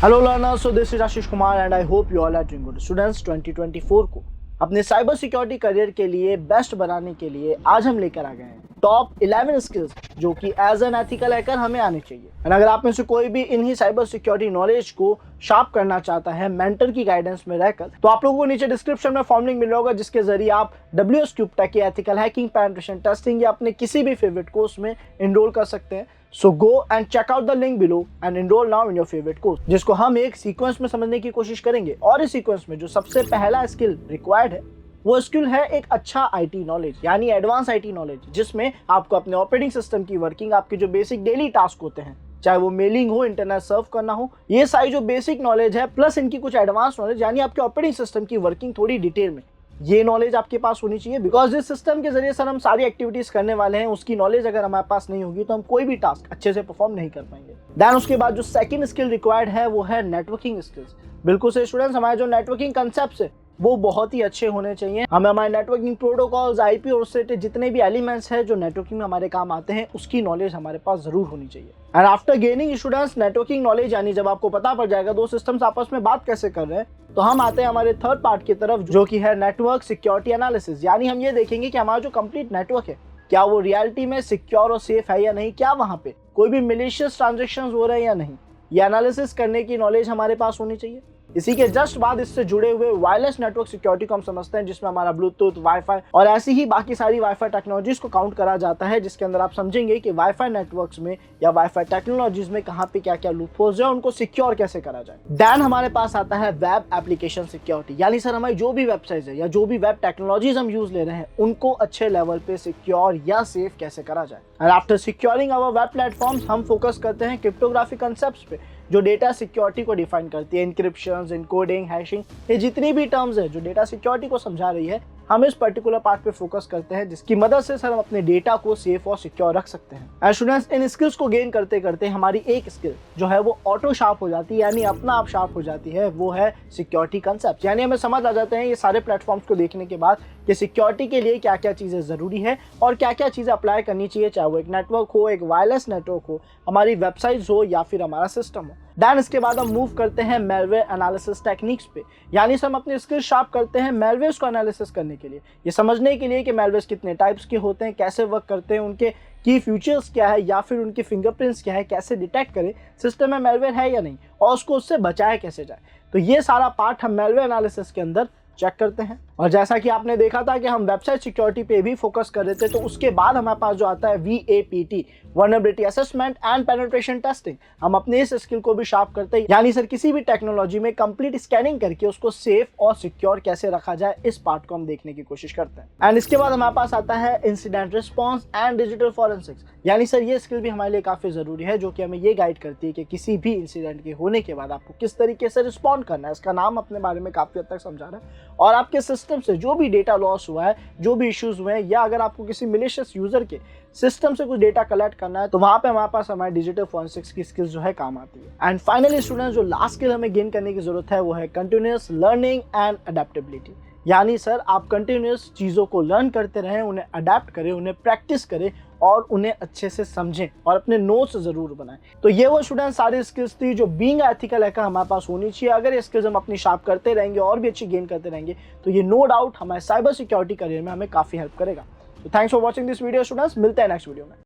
Hello learners, so this is Ashish Kumar and I hope you all are doing good. Students, 2024 को अपने cyber security career के लिए best बनाने के लिए आज हम लेकर आ गए हैं टॉप 11 स्किल्स जो कि एज एन एथिकल हैकर हमें आनी चाहिए। एंड अगर आप में से कोई भी इन्हीं साइबर सिक्योरिटी नॉलेज को शार्प करना चाहता है मेंटर की गाइडेंस में रहकर, तो आप लोगों को नीचे डिस्क्रिप्शन में फॉर्म लिंक मिल रहा होगा, जिसके जरिए आप WS cube tech ethical hacking, penetration testing या अपने किसी भी फेवरेट कोर्स में इनरोल कर सकते हैं। So go and check out the link below and enroll now in your favorite course, जिसको हम एक सीक्वेंस में समझने की कोशिश करेंगे। और इस सीक्वेंस में जो सबसे पहला स्किल रिक्वायर्ड है वो स्किल है एक अच्छा आईटी नॉलेज, यानी एडवांस आईटी नॉलेज, जिसमें आपको अपने ऑपरेटिंग सिस्टम की वर्किंग, आपके जो बेसिक डेली टास्क होते हैं, चाहे वो मेलिंग हो, इंटरनेट सर्व करना हो, ये सारी जो बेसिक नॉलेज है प्लस इनकी कुछ एडवांस नॉलेज, यानी आपके ऑपरेटिंग सिस्टम की वर्किंग थोड़ी डिटेल में, ये नॉलेज आपके पास होनी चाहिए। बिकॉज इस सिस्टम के जरिए सर हम सारी एक्टिविटीज करने वाले हैं, उसकी नॉलेज अगर हमारे पास नहीं होगी तो हम कोई भी टास्क अच्छे से परफॉर्म नहीं कर पाएंगे। देन उसके बाद जो सेकंड स्किल रिक्वायर्ड है वो है नेटवर्किंग स्किल्स। बिल्कुल से स्टूडेंट्स, हमारे जो नेटवर्किंग कंसेप्ट्स है वो बहुत ही अच्छे होने चाहिए। हमें हमारे नेटवर्किंग प्रोटोकॉल्स, आईपी और उससे जितने भी एलिमेंट्स हैं जो नेटवर्किंग में हमारे काम आते हैं, उसकी नॉलेज हमारे पास जरूर होनी चाहिए। And after gaining students networking knowledge, यानी जब आपको पता पड़ जाएगा दो सिस्टम्स आपस में बात कैसे कर रहे हैं, तो हम आते हैं हमारे थर्ड पार्ट की तरफ, जो कि है नेटवर्क सिक्योरिटी एनालिसिस। यानी हम ये देखेंगे कि हमारा जो कंप्लीट नेटवर्क है क्या वो रियलिटी में सिक्योर और सेफ है या नहीं, क्या वहां पे कोई भी मैलिशियस ट्रांजैक्शंस हो रहे हैं या नहीं, ये एनालिसिस करने की नॉलेज हमारे पास होनी चाहिए। इसी के जस्ट बाद इससे जुड़े हुए वायरलेस नेटवर्क सिक्योरिटी को हम समझते हैं, जिसमें हमारा ब्लूटूथ, वाईफाई और ऐसी ही बाकी सारी वाईफाई टेक्नोलॉजीज को काउंट करा जाता है, जिसके अंदर आप समझेंगे कि वाईफाई नेटवर्क्स में या वाईफाई टेक्नोलॉजीज में कहाँ पे क्या क्या लूपहोल्स है, उनको सिक्योर कैसे करा जाए। देन हमारे पास आता है वेब एप्लीकेशन सिक्योरिटी, यानी सर हमारी जो भी वेबसाइट है या जो भी वेब टेक्नोलॉजीज हम यूज ले रहे हैं उनको अच्छे लेवल पे सिक्योर या सेफ कैसे करा जाए। And after securing our web platforms, हम फोकस करते हैं क्रिप्टोग्राफी कंसेप्ट्स पे, जो डेटा सिक्योरिटी को डिफाइन करती है। इंक्रिप्शन, इनकोडिंग, हैशिंग, ये जितनी भी टर्म्स है जो डेटा सिक्योरिटी को समझा रही है, हम इस पर्टिकुलर पार्ट पे फोकस करते हैं, जिसकी मदद से सर हम अपने डेटा को सेफ और सिक्योर रख सकते हैं। एंड स्टूडेंट्स, इन स्किल्स को गेन करते करते हमारी एक स्किल जो है वो ऑटो शार्प हो जाती है, यानी अपना आप शार्प हो जाती है, वो है सिक्योरिटी कंसेप्ट। यानी हमें समझ आ जाते हैं ये सारे प्लेटफॉर्म्स को देखने के बाद कि सिक्योरिटी के लिए क्या क्या चीज़ें ज़रूरी है और क्या क्या चीज़ें अप्लाई करनी चाहिए, चाहे वो एक नेटवर्क हो, एक वायरलेस नेटवर्क हो, हमारी वेबसाइट्स हो या फिर हमारा सिस्टम हो। देन इसके बाद हम मूव करते हैं मेलवेयर एनालिसिस टेक्निक्स पे, यानी हम अपने स्किल शार्प करते हैं मेलवेयर्स को एनालिसिस करने के लिए, ये समझने के लिए कि मेलवेयर्स कितने टाइप्स के होते हैं, कैसे वर्क करते हैं, उनके की फीचर्स क्या है या फिर उनके फिंगरप्रिंट्स क्या है, कैसे डिटेक्ट करें सिस्टम में मेलवेयर है या नहीं, और उसको उससे बचाया कैसे जाए। तो ये सारा पार्ट हम मेलवेयर एनालिसिस के अंदर चेक करते हैं। और जैसा कि आपने देखा था कि हम वेबसाइट सिक्योरिटी पे भी फोकस कर रहे थे, तो उसके बाद हमारे पास जो आता है VAPT, vulnerability assessment and penetration testing, हम अपने इस स्किल को भी शार्प करते हैं, यानी सर किसी भी टेक्नोलॉजी में कंप्लीट स्कैनिंग करके उसको सेफ और सिक्योर कैसे रखा जाए, इस पार्ट को हम देखने की कोशिश करते हैं। एंड इसके बाद हमारे पास आता है incident response and digital forensics, यानी सर ये स्किल भी हमारे लिए काफी जरूरी है, जो कि हमें ये गाइड करती है कि किसी भी इंसिडेंट के होने के बाद आपको किस तरीके से रिस्पॉन्ड करना है। इसका नाम अपने बारे में काफी हद तक समझा रहा है, और आपके सिस्टम से जो भी डेटा लॉस हुआ है, जो भी इश्यूज हुए हैं, या अगर आपको किसी मैलिशियस यूजर के सिस्टम से कुछ डेटा कलेक्ट करना है, तो वहां पे हमारे पास हमारे डिजिटल फॉरेंसिक्स की स्किल्स जो है काम आती है। एंड फाइनली स्टूडेंट्स, जो लास्ट स्किल हमें गेन करने की जरूरत है वो है कंटिन्यूअस लर्निंग एंड अडेप्टेबिलिटी, यानी सर आप कंटिन्यूअस चीज़ों को लर्न करते रहें, उन्हें अडेप्ट करें, उन्हें प्रैक्टिस करें और उन्हें अच्छे से समझें और अपने नोट्स ज़रूर बनाएं। तो ये वो स्टूडेंट सारी स्किल्स थी जो बीइंग एथिकल हैकर हमारे पास होनी चाहिए। अगर ये स्किल्स हम अपनी शार्प करते रहेंगे और भी अच्छी गेन करते रहेंगे, तो ये नो डाउट हमारे साइबर सिक्योरिटी करियर में हमें काफ़ी हेल्प करेगा। तो thanks for watching this video students, मिलते हैं नेक्स्ट वीडियो में।